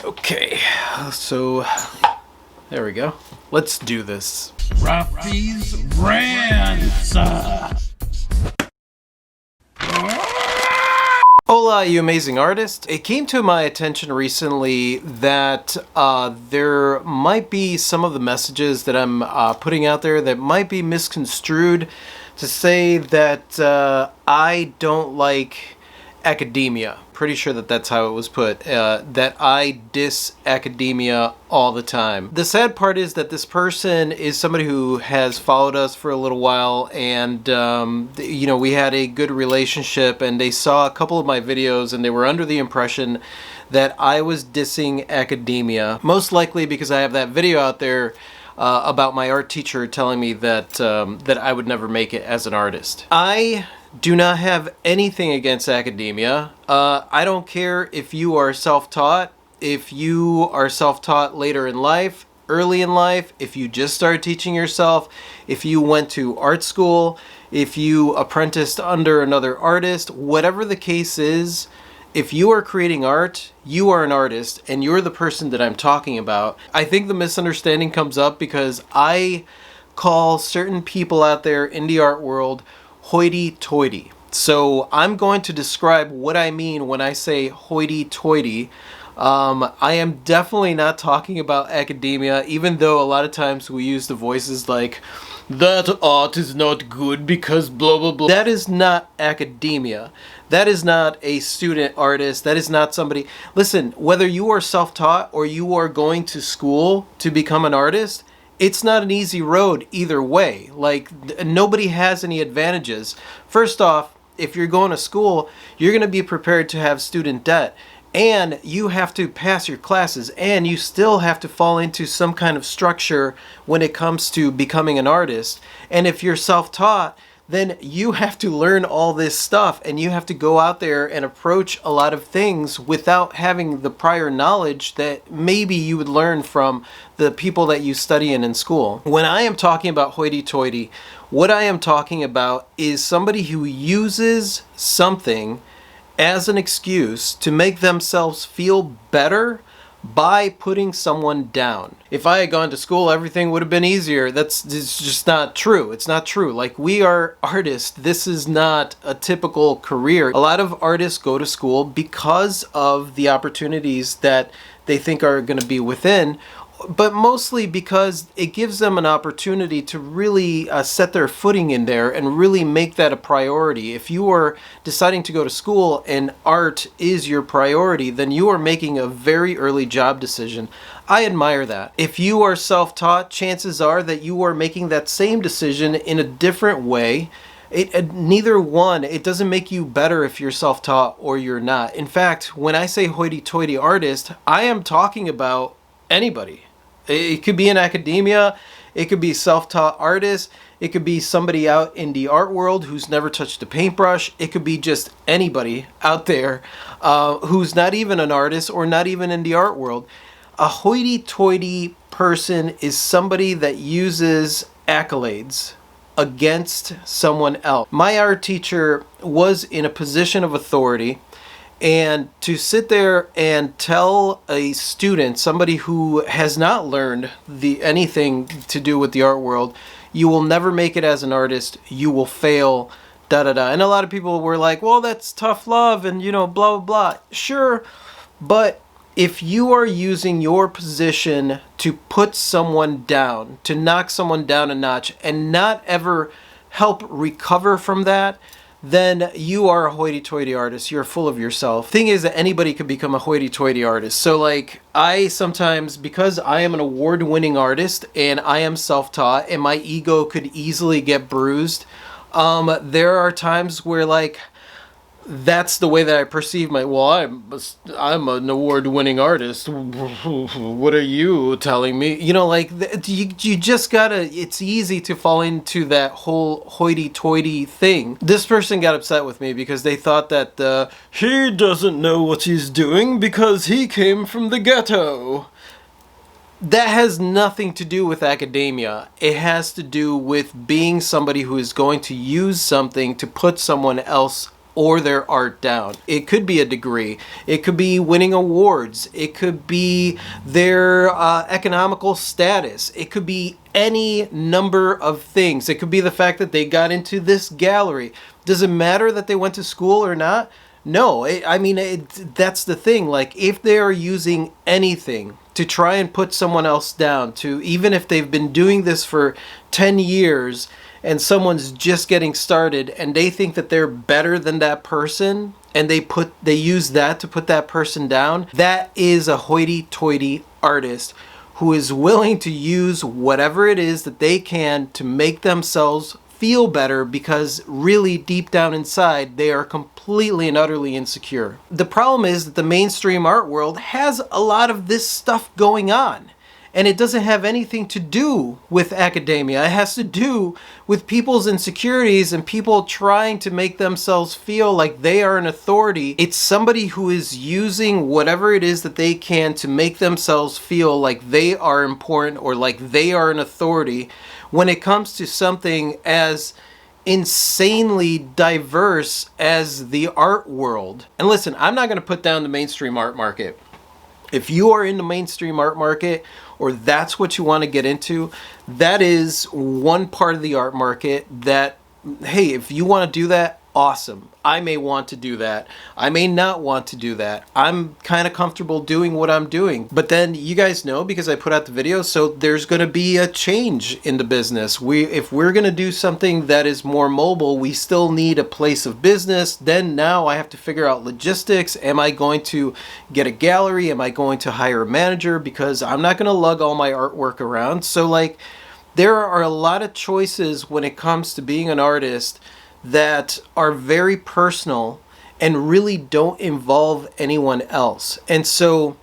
Okay, so there we go. Let's do this. Ruffy's Rants! Hola, you amazing artist. It came to my attention recently that there might be some of the messages that I'm putting out there that might be misconstrued to say that I don't like academia. Pretty sure that that's how it was put, that I diss academia all the time. The sad part is that this person is somebody who has followed us for a little while, and we had a good relationship, and they saw a couple of my videos and they were under the impression that I was dissing academia, most likely because I have that video out there about my art teacher telling me that that I would never make it as an artist. I do not have anything against academia. I don't care if you are self-taught, if you are self-taught later in life, early in life, if you just started teaching yourself, if you went to art school, if you apprenticed under another artist, whatever the case is, if you are creating art, you are an artist, and you're the person that I'm talking about. I think the misunderstanding comes up because I call certain people out there in the art world hoity-toity. So I'm going to describe what I mean when I say hoity-toity. I am definitely not talking about academia, even though a lot of times we use the voices like, that art is not good because blah blah blah. That is not academia. That is not a student artist. That is not somebody. Listen, whether you are self-taught or you are going to school to become an artist, it's not an easy road either way. Like, nobody has any advantages. First off, if you're going to school, you're going to be prepared to have student debt. And you have to pass your classes, and you still have to fall into some kind of structure when it comes to becoming an artist. And if you're self-taught, then you have to learn all this stuff, and you have to go out there and approach a lot of things without having the prior knowledge that maybe you would learn from the people that you study in school. When I am talking about hoity-toity, what I am talking about is somebody who uses something as an excuse to make themselves feel better by putting someone down. If I had gone to school, everything would have been easier. It's just not true. It's not true. Like, we are artists. This is not a typical career. A lot of artists go to school because of the opportunities that they think are going to be within, but mostly because it gives them an opportunity to really set their footing in there and really make that a priority. If you are deciding to go to school and art is your priority, then you are making a very early job decision. I admire that. If you are self-taught, chances are that you are making that same decision in a different way. Neither one, it doesn't make you better if you're self-taught or you're not. In fact, when I say hoity-toity artist, I am talking about anybody. It could be in academia, it could be self-taught artists, it could be somebody out in the art world who's never touched a paintbrush, it could be just anybody out there who's not even an artist or not even in the art world. A hoity-toity person is somebody that uses accolades against someone else. My art teacher was in a position of authority, and to sit there and tell a student, somebody who has not learned anything to do with the art world, you will never make it as an artist, you will fail, da da da. And a lot of people were like, well, that's tough love and blah blah blah. Sure, but if you are using your position to put someone down, to knock someone down a notch, and not ever help recover from that, then you are a hoity-toity artist. You're full of yourself. Thing is that anybody could become a hoity-toity artist. So like, I sometimes, because I am an award-winning artist and I am self-taught and my ego could easily get bruised, there are times where like, that's the way that I perceive I'm an award-winning artist. What are you telling me? You just gotta, it's easy to fall into that whole hoity-toity thing. This person got upset with me because they thought that he doesn't know what he's doing because he came from the ghetto. That has nothing to do with academia. It has to do with being somebody who is going to use something to put someone else or their art down. It could be a degree. It could be winning awards. It could be their economical status. It could be any number of things. It could be the fact that they got into this gallery. Does it matter that they went to school or not? No, that's the thing. Like, if they are using anything to try and put someone else down, to even if they've been doing this for 10 years and someone's just getting started and they think that they're better than that person and they use that to put that person down, that is a hoity-toity artist who is willing to use whatever it is that they can to make themselves feel better, because really deep down inside they are completely and utterly insecure. The problem is that the mainstream art world has a lot of this stuff going on, and it doesn't have anything to do with academia. It has to do with people's insecurities and people trying to make themselves feel like they are an authority. It's somebody who is using whatever it is that they can to make themselves feel like they are important or like they are an authority when it comes to something as insanely diverse as the art world. And listen, I'm not going to put down the mainstream art market. If you are in the mainstream art market, or that's what you want to get into, that is one part of the art market that, hey, if you want to do that, awesome. I may want to do that. I may not want to do that. I'm kind of comfortable doing what I'm doing. But then you guys know, because I put out the video, so there's going to be a change in the business. If we're going to do something that is more mobile, we still need a place of business. Then now I have to figure out logistics. Am I going to get a gallery? Am I going to hire a manager? Because I'm not going to lug all my artwork around. So like, there are a lot of choices when it comes to being an artist that are very personal and really don't involve anyone else. And so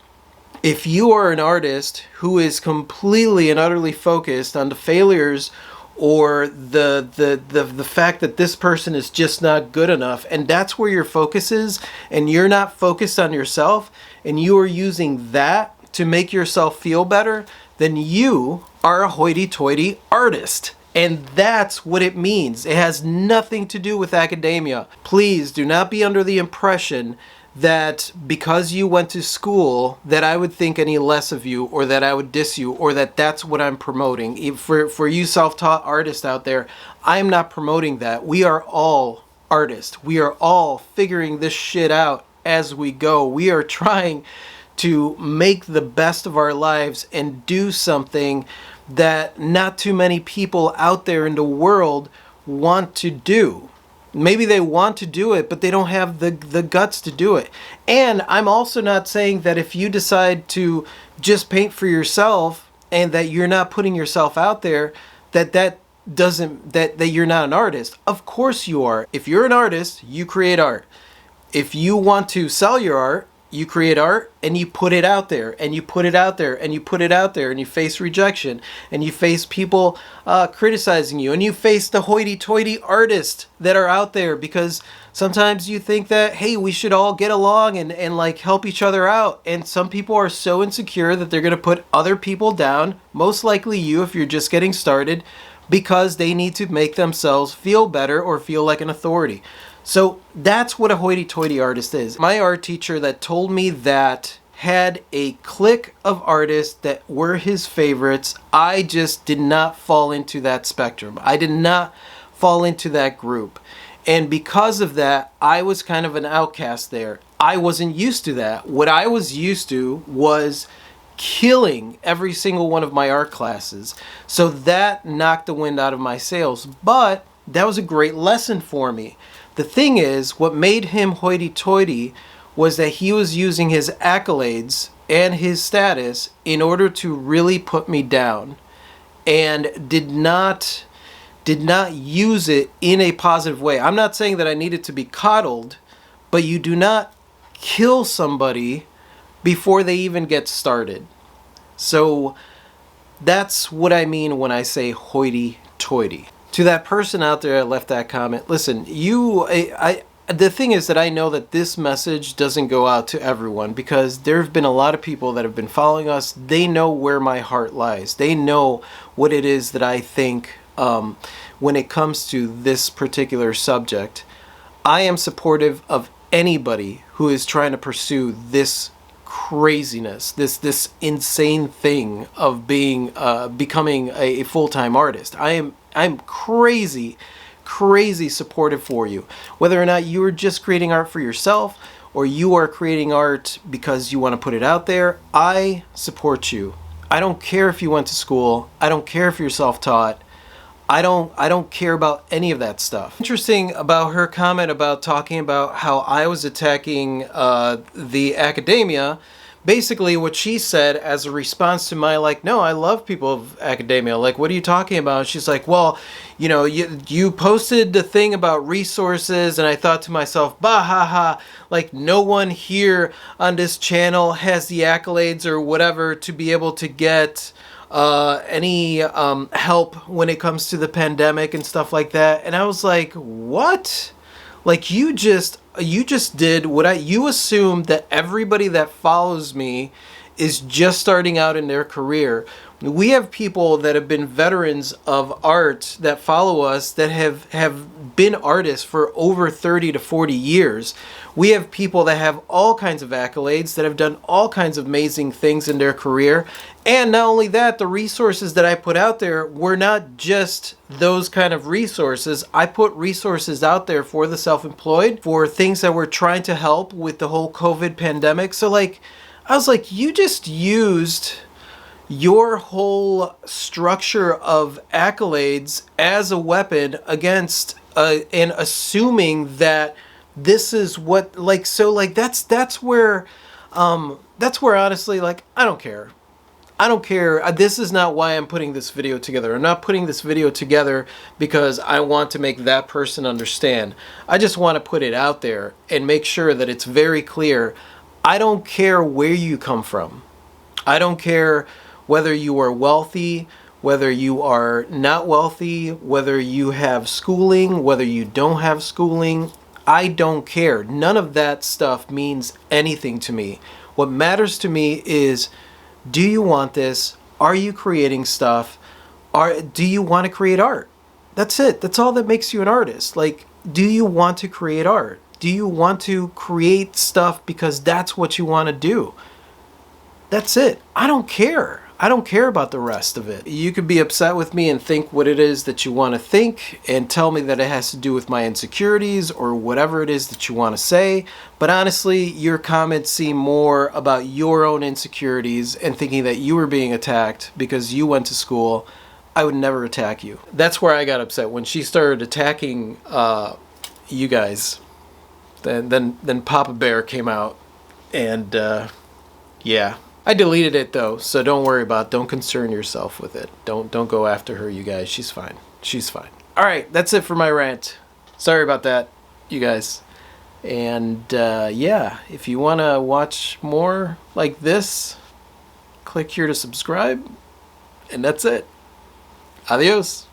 if you are an artist who is completely and utterly focused on the failures or the fact that this person is just not good enough, and that's where your focus is, and you're not focused on yourself, and you are using that to make yourself feel better, then you are a hoity-toity artist. And that's what it means. It has nothing to do with academia. Please do not be under the impression that because you went to school that I would think any less of you, or that I would diss you, or that that's what I'm promoting. For you self-taught artists out there, I'm not promoting that. We are all artists. We are all figuring this shit out as we go. We are trying to make the best of our lives and do something that not too many people out there in the world want to do. Maybe they want to do it, but they don't have the guts to do it. And I'm also not saying that if you decide to just paint for yourself and that you're not putting yourself out there, that you're not an artist. Of course you are. If you're an artist, you create art. If you want to sell your art, you create art and you put it out there, and you put it out there, and you put it out there, and you face rejection, and you face people criticizing you, and you face the hoity-toity artists that are out there, because sometimes you think that, hey, we should all get along and like help each other out. And some people are so insecure that they're going to put other people down, most likely you if you're just getting started, because they need to make themselves feel better or feel like an authority. So that's what a hoity-toity artist is. My art teacher that told me that had a clique of artists that were his favorites. I just did not fall into that spectrum. I did not fall into that group. And because of that, I was kind of an outcast there. I wasn't used to that. What I was used to was killing every single one of my art classes. So that knocked the wind out of my sails. But that was a great lesson for me. The thing is, what made him hoity-toity was that he was using his accolades and his status in order to really put me down, and did not use it in a positive way. I'm not saying that I needed to be coddled, but you do not kill somebody before they even get started. So that's what I mean when I say hoity-toity. To that person out there that left that comment, listen, the thing is that I know that this message doesn't go out to everyone, because there have been a lot of people that have been following us. They know where my heart lies. They know what it is that I think when it comes to this particular subject. I am supportive of anybody who is trying to pursue this craziness, this insane thing of being becoming a full-time artist. I'm crazy supportive for you. Whether or not you are just creating art for yourself or you are creating art because you want to put it out there, I support you. I don't care if you went to school. I don't care if you're self-taught. I don't care about any of that stuff. Interesting about her comment about talking about how I was attacking the academia. Basically what she said as a response to my, like, no, I love people of academia. Like, what are you talking about? She's like, well, you know, you posted the thing about resources, and I thought to myself, bah ha ha, like no one here on this channel has the accolades or whatever to be able to get any help when it comes to the pandemic and stuff like that. And I was like, what? Like you just did what you assumed that everybody that follows me is just starting out in their career. We have people that have been veterans of art that follow us that have been artists for over 30 to 40 years. We have people that have all kinds of accolades, that have done all kinds of amazing things in their career. And not only that, the resources that I put out there were not just those kind of resources. I put resources out there for the self-employed, for things that we're trying to help with the whole COVID pandemic. So like, I was like, you just used your whole structure of accolades as a weapon against and assuming that this is what, like, so like that's where honestly, like, I don't care. This is not why I'm putting this video together. I'm not putting this video together because I want to make that person understand. I just want to put it out there and make sure that it's very clear. I don't care where you come from. I don't care whether you are wealthy, whether you are not wealthy, whether you have schooling, whether you don't have schooling. I don't care. None of that stuff means anything to me. What matters to me is, do you want this? Are you creating stuff? Do you want to create art? That's it. That's all that makes you an artist. Like, do you want to create art? Do you want to create stuff because that's what you want to do? That's it. I don't care. I don't care about the rest of it. You could be upset with me and think what it is that you want to think and tell me that it has to do with my insecurities or whatever it is that you want to say. But honestly, your comments seem more about your own insecurities and thinking that you were being attacked because you went to school. I would never attack you. That's where I got upset when she started attacking you guys. Then Papa Bear came out and yeah. I deleted it though, so don't worry about it. Don't concern yourself with it. Don't go after her, you guys. She's fine. She's fine. All right, that's it for my rant. Sorry about that, you guys. And yeah, if you want to watch more like this, click here to subscribe. And that's it. Adios.